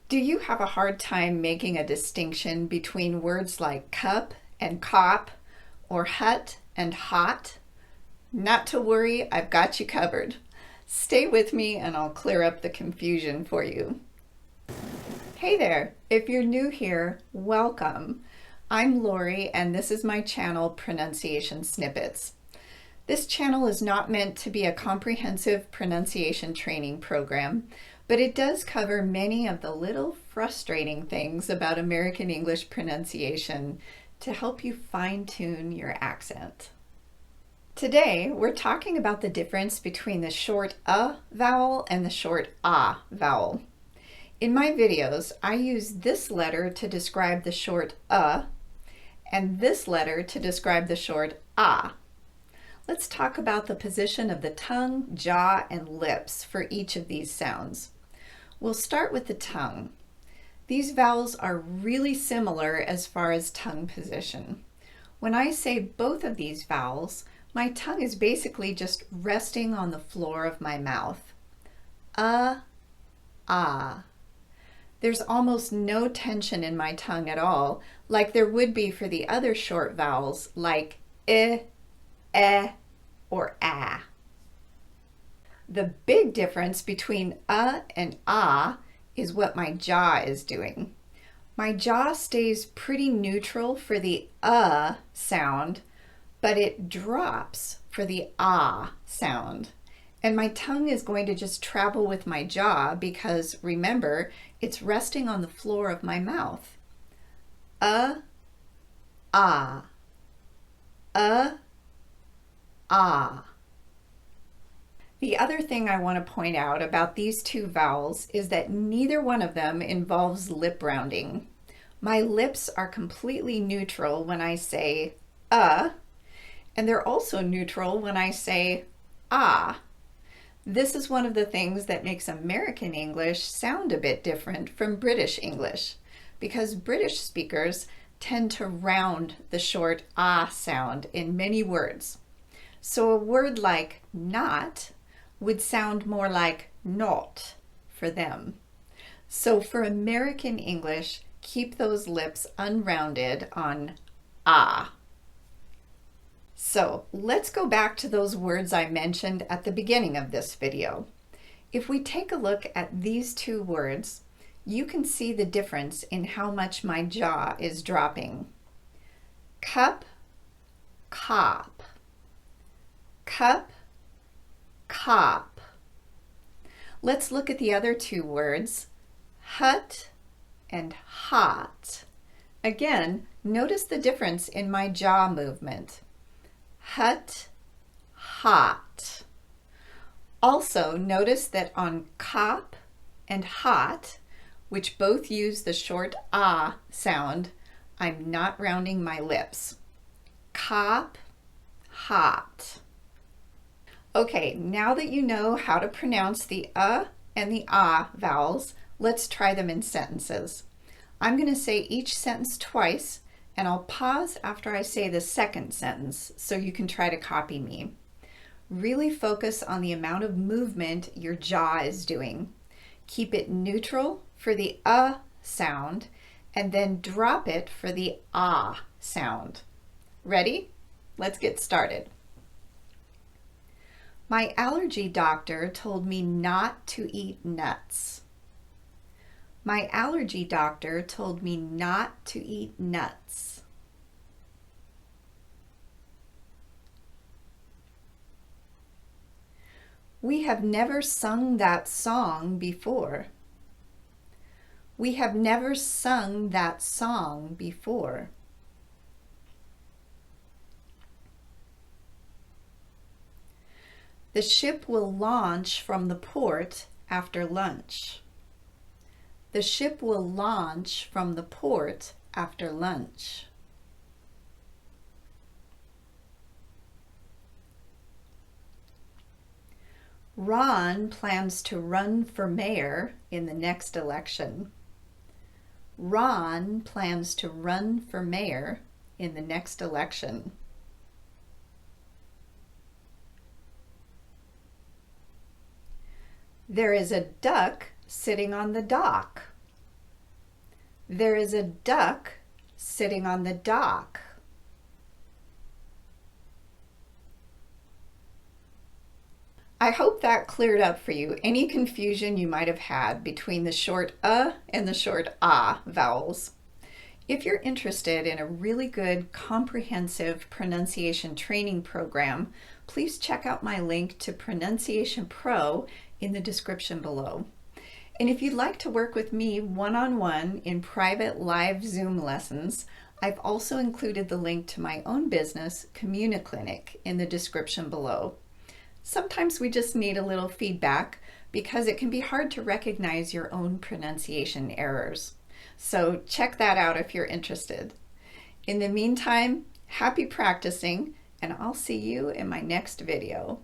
Do you have a hard time making a distinction between words like cup and cop or hut and hot? Not to worry, I've got you covered. Stay with me and I'll clear up the confusion for you. Hey there, if you're new here, welcome. I'm Lori and this is my channel, Pronunciation Snippets. This channel is not meant to be a comprehensive pronunciation training program, but it does cover many of the little frustrating things about American English pronunciation to help you fine-tune your accent. Today, we're talking about the difference between the short vowel and the short vowel. In my videos, I use this letter to describe the short and this letter to describe the short ah. Let's talk about the position of the tongue, jaw, and lips for each of these sounds. We'll start with the tongue. These vowels are really similar as far as tongue position. When I say both of these vowels, my tongue is basically just resting on the floor of my mouth. Ah. There's almost no tension in my tongue at all, like there would be for the other short vowels like or ah. The big difference between and ah is what my jaw is doing. My jaw stays pretty neutral for the sound, but it drops for the ah sound. And my tongue is going to just travel with my jaw because, remember, it's resting on the floor of my mouth. Ah. The other thing I want to point out about these two vowels is that neither one of them involves lip rounding. My lips are completely neutral when I say and they're also neutral when I say ah. This is one of the things that makes American English sound a bit different from British English, because British speakers tend to round the short ah sound in many words. So a word like not would sound more like not for them. So for American English, keep those lips unrounded on ah. So let's go back to those words I mentioned at the beginning of this video. If we take a look at these two words, you can see the difference in how much my jaw is dropping. Cup, cop. Cup, cop. Let's look at the other two words, hut and hot. Again, notice the difference in my jaw movement. Hut, hot. Also, notice that on cop and hot, which both use the short ah sound, I'm not rounding my lips. Cop, hot. Okay, now that you know how to pronounce the and the ah vowels, let's try them in sentences. I'm going to say each sentence twice, and I'll pause after I say the second sentence so you can try to copy me. Really focus on the amount of movement your jaw is doing. Keep it neutral for the sound, and then drop it for the ah sound. Ready? Let's get started. My allergy doctor told me not to eat nuts. My allergy doctor told me not to eat nuts. We have never sung that song before. We have never sung that song before. The ship will launch from the port after lunch. The ship will launch from the port after lunch. Ron plans to run for mayor in the next election. Ron plans to run for mayor in the next election. There is a duck sitting on the dock. There is a duck sitting on the dock. I hope that cleared up for you any confusion you might have had between the short and the short vowels. If you're interested in a really good comprehensive pronunciation training program, please check out my link to Pronunciation Pro in the description below. And if you'd like to work with me one-on-one in private live Zoom lessons, I've also included the link to my own business, CommuniClinic, in the description below. Sometimes we just need a little feedback because it can be hard to recognize your own pronunciation errors. So check that out if you're interested. In the meantime, happy practicing, and I'll see you in my next video.